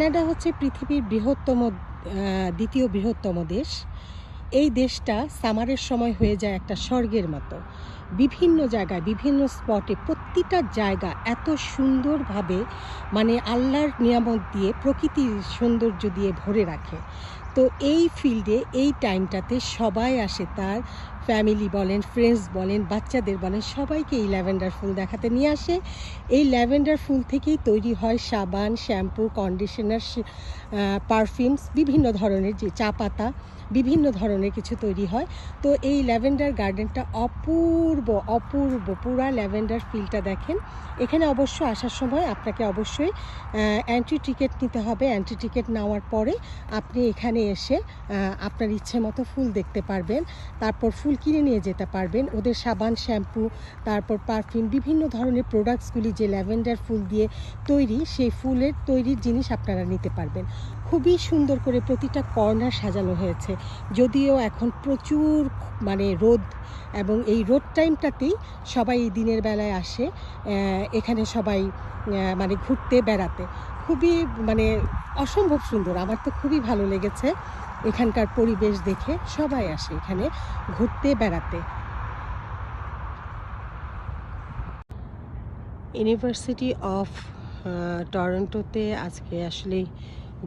Canada হচ্ছে পৃথিবীর দ্বিতীয় বৃহত্তম দেশ। এই দেশটা সামারের সময় হয়ে যায় একটা স্বর্গের মতো। বিভিন্ন জায়গায় বিভিন্ন স্পটে প্রতিটা জায়গা এত সুন্দরভাবে মানে আল্লাহর নিয়ামত দিয়ে প্রকৃতির সৌন্দর্য দিয়ে ভরে রাখে। তো এই ফিল্ডে এই টাইমটাতে সবাই আসে, তার ফ্যামিলি বলেন, ফ্রেন্ডস বলেন, বাচ্চাদের বলেন, সবাইকে এই ল্যাভেন্ডার ফুল দেখাতে নিয়ে আসে। এই ল্যাভেন্ডার ফুল থেকেই তৈরি হয় সাবান, শ্যাম্পু, কন্ডিশনার, পারফিউমস, বিভিন্ন ধরনের যে চা পাতা, বিভিন্ন ধরনের কিছু তৈরি হয়। তো এই ল্যাভেন্ডার গার্ডেনটা অপূর্ব অপূর্ব, পুরা ল্যাভেন্ডার ফিলটা দেখেন। এখানে অবশ্য আসার সময় আপনাকে অবশ্যই এন্ট্রি টিকিট নিতে হবে। এন্ট্রি টিকিট নেওয়ার পরে আপনি এখানে এসে আপনার ইচ্ছে মতো ফুল দেখতে পারবেন, তারপর ফুল কিনে নিয়ে যেতে পারবেন। ওদের সাবান, শ্যাম্পু, তারপর পারফিউম, বিভিন্ন ধরনের প্রোডাক্টসগুলি যে ল্যাভেন্ডার ফুল দিয়ে তৈরি, সেই ফুলের তৈরির জিনিস আপনারা নিতে পারবেন। খুবই সুন্দর করে প্রতিটা কর্নার সাজানো হয়েছে। যদিও এখন প্রচুর মানে রোদ, এবং এই রোদ টাইমটাতেই সবাই এই দিনের বেলায় আসে এখানে সবাই মানে ঘুরতে বেড়াতে। খুবই মানে অসম্ভব সুন্দর, আমার তো খুবই ভালো লেগেছে। এখানকার পরিবেশ দেখে সবাই আসে এখানে ঘুরতে বেড়াতে। ইউনিভার্সিটি অফ টরন্টোতে আজকে আসলে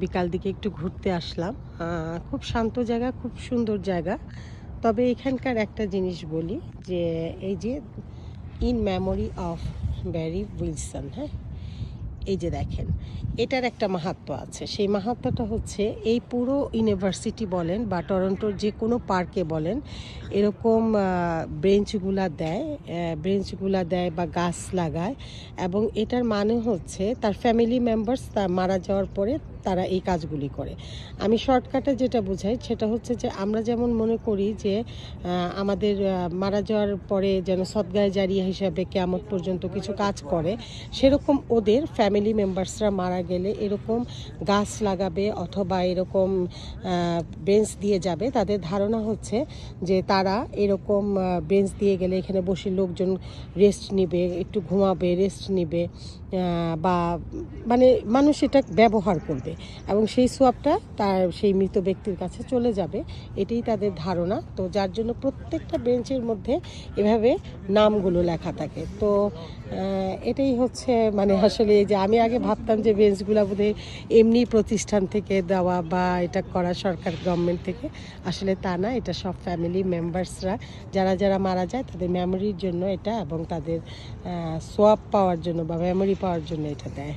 বিকাল দিকে একটু ঘুরতে আসলাম। খুব শান্ত জায়গা, খুব সুন্দর জায়গা। তবে এখানকার একটা জিনিস বলি, যে এই যে in memory of Barry Wilson, হ্যাঁ, এই যে দেখেন, এটার একটা মাহাত্ম্য আছে। সেই মাহাত্ম্যটা হচ্ছে এই পুরো ইউনিভার্সিটি বলেন বা টরন্টোর যে কোনো পার্কে বলেন, এরকম বেঞ্চগুলা দেয় বা গাছ লাগায়। এবং এটার মানে হচ্ছে তার ফ্যামিলি মেম্বার্স তার মারা যাওয়ার পরে তারা এই কাজগুলি করে। আমি শর্টকাটে যেটা বোঝাই সেটা হচ্ছে যে আমরা যেমন মনে করি যে আমাদের মারা যাওয়ার পরে যেন সদগায়ে জারিয়া হিসাবে কিয়ামত পর্যন্ত কিছু কাজ করে, সেরকম ওদের ফ্যামিলি মেম্বার্সরা মারা গেলে এরকম গাছ লাগাবে অথবা এরকম বেঞ্চ দিয়ে যাবে। তাদের ধারণা হচ্ছে যে তারা এরকম বেঞ্চ দিয়ে গেলে এখানে বসে লোকজন রেস্ট নেবে, একটু ঘুমাবে, রেস্ট নেবে, বা মানে মানুষ এটা ব্যবহার করবে এবং সেই সোয়াবটা তার সেই মৃত ব্যক্তির কাছে চলে যাবে, এটাই তাদের ধারণা। তো যার জন্য প্রত্যেকটা বেঞ্চের মধ্যে এভাবে নামগুলো লেখা থাকে। তো এটাই হচ্ছে মানে আসলে যে আমি আগে ভাবতাম যে বেঞ্চগুলো বোধহয় এমনি প্রতিষ্ঠান থেকে দেওয়া বা এটা করা সরকার গভর্নমেন্ট থেকে, আসলে তা না। এটা সব ফ্যামিলি মেম্বার্সরা যারা যারা মারা যায় তাদের মেমোরির জন্য এটা, এবং তাদের সোয়াব পাওয়ার জন্য বা মেমোরি পাওয়ার জন্য এটা দেয়।